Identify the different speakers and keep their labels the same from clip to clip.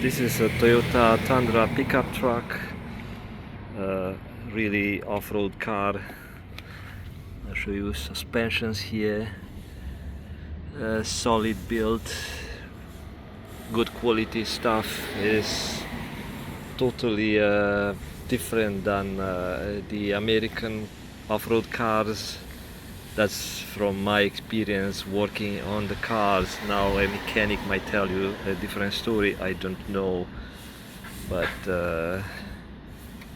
Speaker 1: This is a Toyota Tundra pickup truck, really off-road car. I'll show you suspensions here, solid build, good quality stuff. Is totally different than the American off-road cars. That's from my experience working on the cars. Now a mechanic might tell you a different story, I don't know, but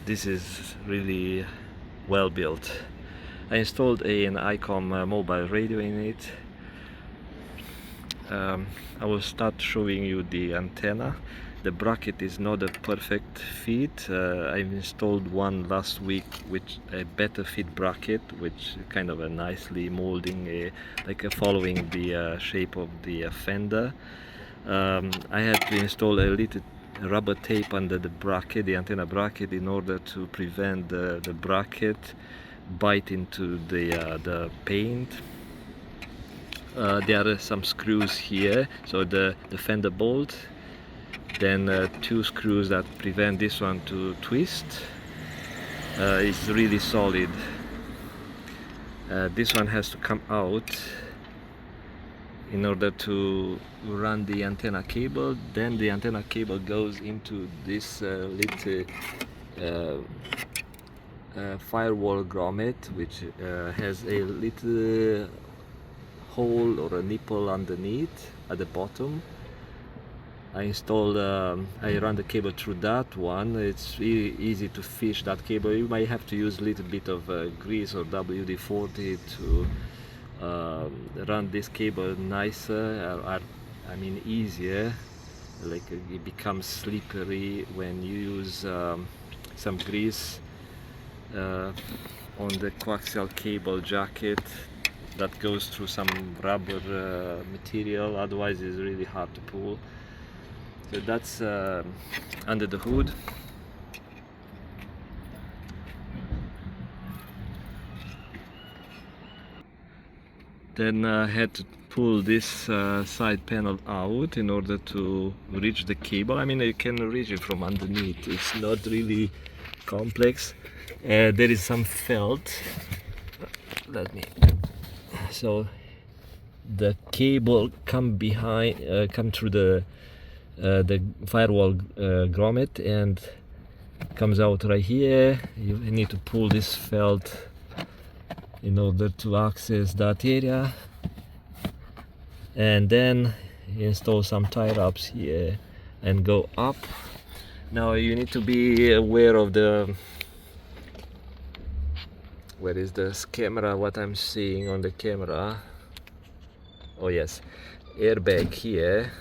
Speaker 1: this is really well built. I installed an ICOM mobile radio in it. I will start showing you the antenna. The bracket is not a perfect fit. I've installed one last week with a better fit bracket, which kind of a nicely molding, following the shape of the fender. I had to install a little rubber tape under the bracket, the antenna bracket, in order to prevent the bracket bite into the paint. There are some screws here, so the fender bolt, then two screws that prevent this one to twist. It's really solid. This one has to come out in order to run the antenna cable. Then the antenna cable goes into this little firewall grommet, which has a little hole or a nipple underneath at the bottom. I run the cable through that one. It's really easy to fish that cable. You might have to use a little bit of grease or WD-40 to run this cable nicer, I mean easier. Like it becomes slippery when you use some grease on the coaxial cable jacket that goes through some rubber material, otherwise it's really hard to pull. So that's under the hood. Then I had to pull this side panel out in order to reach the cable. I mean, you can reach it from underneath. It's not really complex. There is some felt. So the cable come through the firewall grommet and comes out right here. You need to pull this felt in order to access that area, and then install some tie wraps here and go up. Now you need to be aware of where is this camera, what I'm seeing on the camera. Oh yes, airbag here.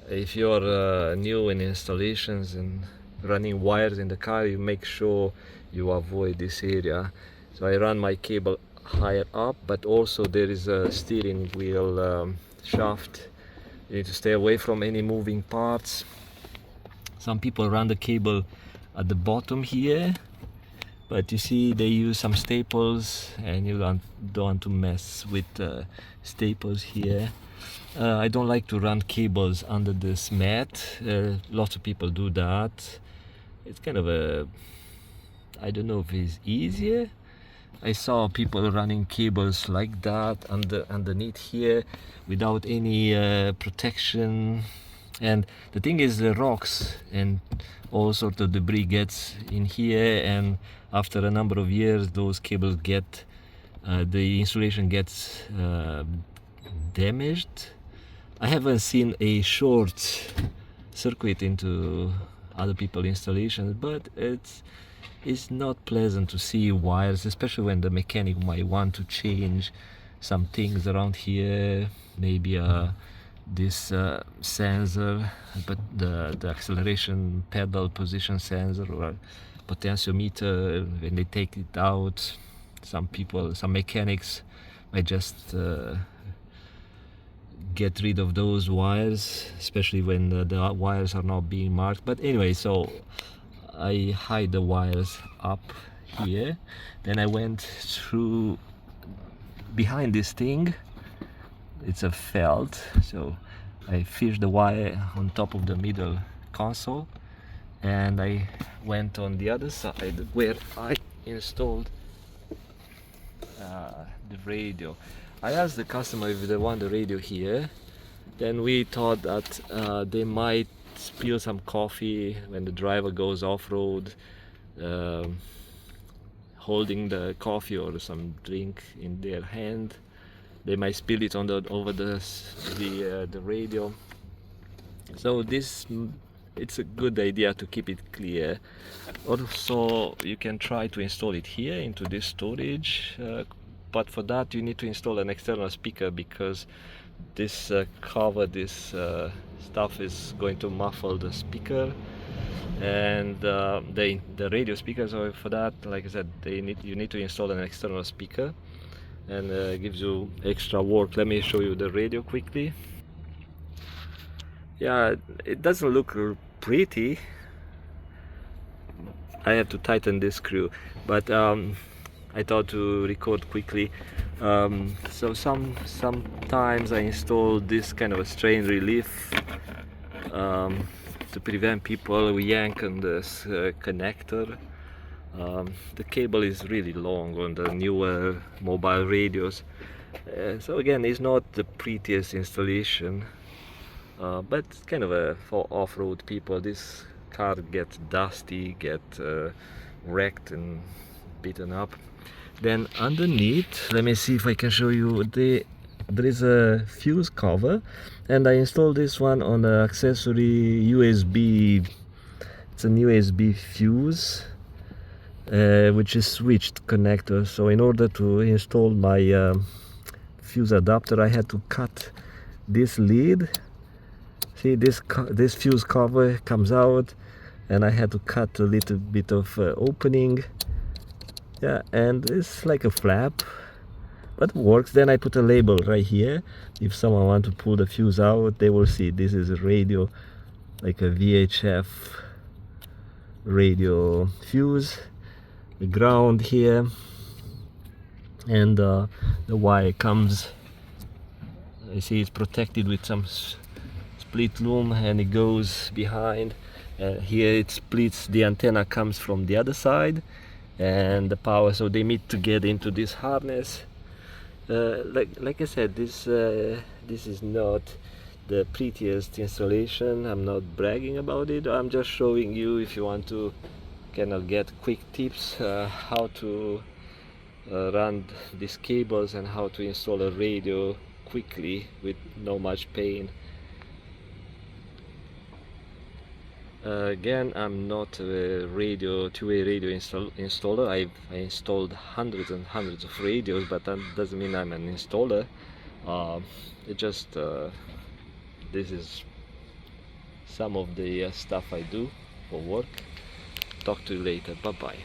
Speaker 1: If you're new in installations and running wires in the car, you make sure you avoid this area. So I run my cable higher up, but also there is a steering wheel shaft. You need to stay away from any moving parts. Some people run the cable at the bottom here, but you see they use some staples, and you don't want to mess with staples here. I don't like to run cables under this mat. Lots of people do that. It's kind of I don't know if it's easier. I saw people running cables like that underneath here without any protection. And the thing is, the rocks and all sorts of debris gets in here, and after a number of years those cables get the insulation gets damaged. I haven't seen a short circuit into other people's installations, but it's not pleasant to see wires, especially when the mechanic might want to change some things around here, maybe this sensor, but the acceleration pedal position sensor or potentiometer. When they take it out, some mechanics might just get rid of those wires, especially when the wires are not being marked. But anyway, so I hide the wires up here. Then I went through behind this thing. It's a felt, so I fished the wire on top of the middle console, and I went on the other side where I installed the radio. I asked the customer if they want the radio here. Then we thought that they might spill some coffee when the driver goes off-road, holding the coffee or some drink in their hand. They might spill it on over the radio. So it's a good idea to keep it clear. Also, you can try to install it here into this storage, but for that you need to install an external speaker, because this cover, this stuff is going to muffle the speaker and the radio speaker. So for that, like I said, you need to install an external speaker, and it gives you extra work. Let me show you the radio quickly. Yeah, it doesn't look pretty. I have to tighten this screw, but I thought to record quickly. So sometimes I install this kind of a strain relief to prevent people who yank on this connector. The cable is really long on the newer mobile radios, so again, it's not the prettiest installation, but kind of for off-road people. This car gets dusty, wrecked and beaten up. Then underneath, let me see if I can show you, there is a fuse cover, and I installed this one on an accessory USB. It's an USB fuse, which is switched connector. So in order to install my fuse adapter, I had to cut this lead. See, this fuse cover comes out, and I had to cut a little bit of opening. Yeah, and it's like a flap, but it works. Then I put a label right here. If someone wants to pull the fuse out, they will see this is a radio, like a VHF radio fuse. The ground here, and the wire comes, you see, it's protected with some split loom, and it goes behind. Here it splits. The antenna comes from the other side, and the power, so they meet together into this harness. Like I said, this is not the prettiest installation. I'm not bragging about it. I'm just showing you, if you want to kind of get quick tips how to run these cables and how to install a radio quickly with no much pain. Again, I'm not a two-way radio installer. I installed hundreds and hundreds of radios, but that doesn't mean I'm an installer. It just this is some of the stuff I do for work. Talk to you later. Bye bye.